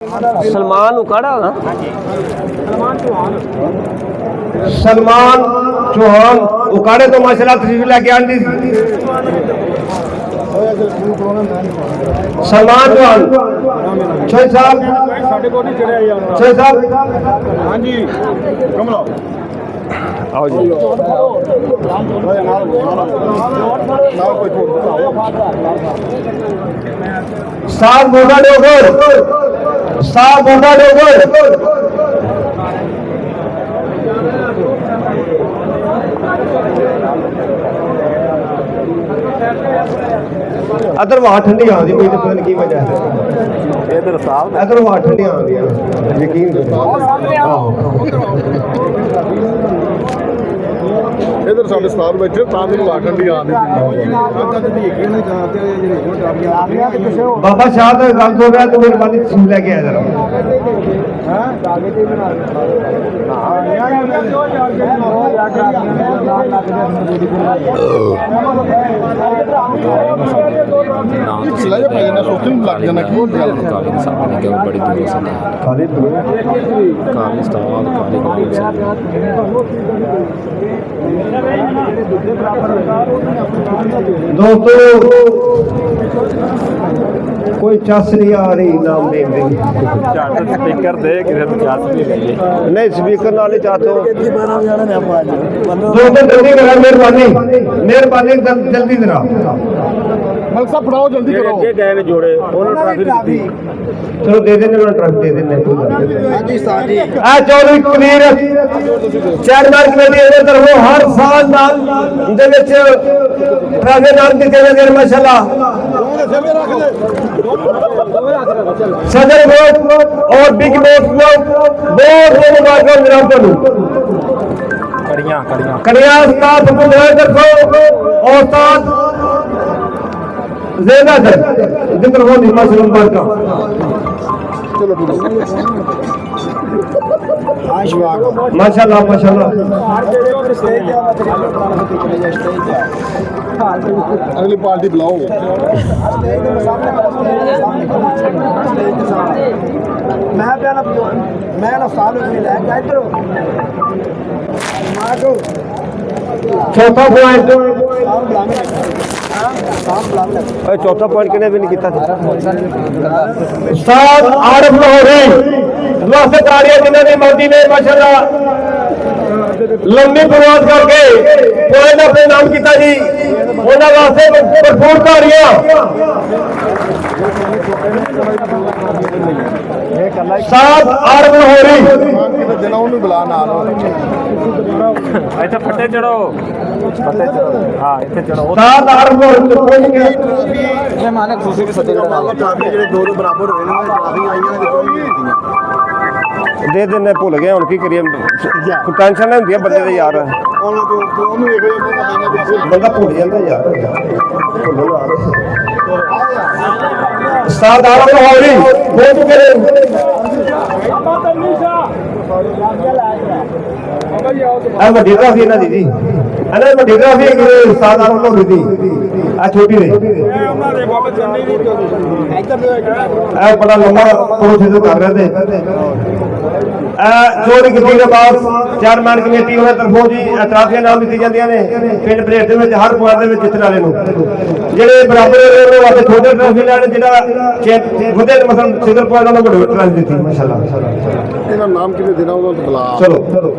सलमान उकाड़ा ना सलमान चौहान उकाड़े तो माशाल्लाह तशरीफ लेके आंदी सलमान चौहान छोई साहब छोई साहब हाँ जी कमला आओ जी साहब मोटा डोगर साहब मोटा डोगर अदर वहां ठंडी आंदी कोई तो पता नहीं की वजह है इधर साहब अदर वहां ठंडी आंदी यकीन इधर साढ़े साहब बैठे तां ला ठंडी आंदी बाबा शाह का गल हो गया तो मेहरबानी तशरीफ लेके आया जरा सिलाई पे ना सोचने लग जाना क्यों काली साहब ने क्या बड़ी दूर से खाली काली उस्ताद काली कबीर साहब दोस्तों कोई चस नहीं आ रही नाम देख देंगे स्पीकर दे किसे तो चास नहीं लगी नहीं स्पीकर नाल ही चाहते हो दोस्तों जल्दी करा मेहरबानी मेहरबानी जल्दी जरा मलक साहब फड़ाओ जल्दी करो अगे गए ने जोड़े उन्होंने ट्रॉफी दी चलो दे देने वाला ट्रक दे देने कोई बात नहीं हां साहब जी आ चौधरी कबीर चेयरमैन कमेटी ਦੇ ਤਰਫੋਂ ਹਰ ਸਾਲ ਨਾਲ ਦੇ ਵਿੱਚ ਟਰਾਫੀ ਨਾਮ ਦਿੱਤੇ ਜਾਂਦੇ ਨੇ ਮਾਸ਼ਾਅੱਲਾ सदर वोट और बिग बोस लोग बहुत मुबारक जनाब को कड़ियां कड़ियां कड़िया उस्ताद हुकूमत तरफों और उस्ताद ज़ेना सर जिक्र हो निमा से मुबारक माशाल्लाह माशाल्लाह अगली पार्टी बुलाओ मैं ना साल में लैके इधर चौथा पॉइंट चौथा पॉइंट किने भी नहीं किया उस्ताद आरिफ लाहौरी वास्ते तालियां जिन्होंने दी मोदी ने माशाल्लाह लंबी प्रवास करके पॉइंट अपने नाम किया जी उन्होंने वास्ते भरपूर तालियां उस्ताद आरिफ लाहौरी देना उन्हें बुला नाल ਇੱਥੇ ਫੱਟੇ ਚੜੋ ਫੱਟੇ ਚੜੋ ਹਾਂ ਇੱਥੇ ਚੜੋ उस्ताद आरिफ लाहौरी मैं मानक खुशी भी सदे ट्रॉफी ਜਿਹੜੇ ਦੋ ਬਰਾਬਰ ਹੋਏ ਨੇ ट्रॉफी ਆਈਆਂ ਨੇ ਕੋਈ ਨਹੀਂ ਦਿੱਤੀਆਂ दे देने भुल गए हम की करिए टेंशन नहीं होंगी बंदे यार ਉਹਨੂੰ ਵੇਖੋ बंदा भुल जाता यार उस्ताद आरिफ लाहौरी हो चुके हैं ਵੱਡੀ ਟਰਾਫੀ ਇਹਨਾਂ ਦੀ ਜੀ ਇਹਨਾਂ ਦੀ ਵੱਡੀ ਟਰਾਫੀ ਉਸਤਾਦ ਆਰਿਫ ਲਾਹੌਰੀ ਦੀ ਆ ਛੋਟੀ ਨੇ ਇਹ ਬੜਾ ਲੰਮਾ ਪ੍ਰੋਸੈਸ ਕਰ ਰਹੇ थे ਚੋਰੀ ਕੀਤੀ ਦੇ ਬਾਅਦ ਚੇਅਰਮੈਨ ਕਮੇਟੀ ਉਹਨਾਂ ਤਰਫੋਂ ਜੀ ਟਰਾਫੀਆਂ ਨਾਮ ਦਿੱਤੀ ਜਾਂਦੀਆਂ ਨੇ ਪਿੰਡ ਬਰੇਟ ਦੇ ਵਿੱਚ ਹਰ ਪੁਆਇੰਟ ਦੇ ਵਿੱਚ ਜਿੱਤਣ ਵਾਲੇ ਨੂੰ ਜਿਹੜੇ ਬਰਾਬਰ ਉਹਨਾਂ ਵਾਸਤੇ ਛੋਟੇ ਟਰਾਫੀ ਲੈਣ ਜਿਹੜਾ ਵਧੇ ਮਸਲ ਸਿਦਰ ਪੁਆਇੰਟ ਉਹਨਾਂ ਨੂੰ ਵੱਡੀ ਟਰਾਫੀ ਦਿੱਤੀ ਮਾਸ਼ਾਅੱਲਾ ਇਹਦਾ ਨਾਮ ਕਿਵੇਂ ਦੇਣਾ ਉਹਨਾਂ ਨੂੰ ਬੁਲਾ ਚਲੋ ਚਲੋ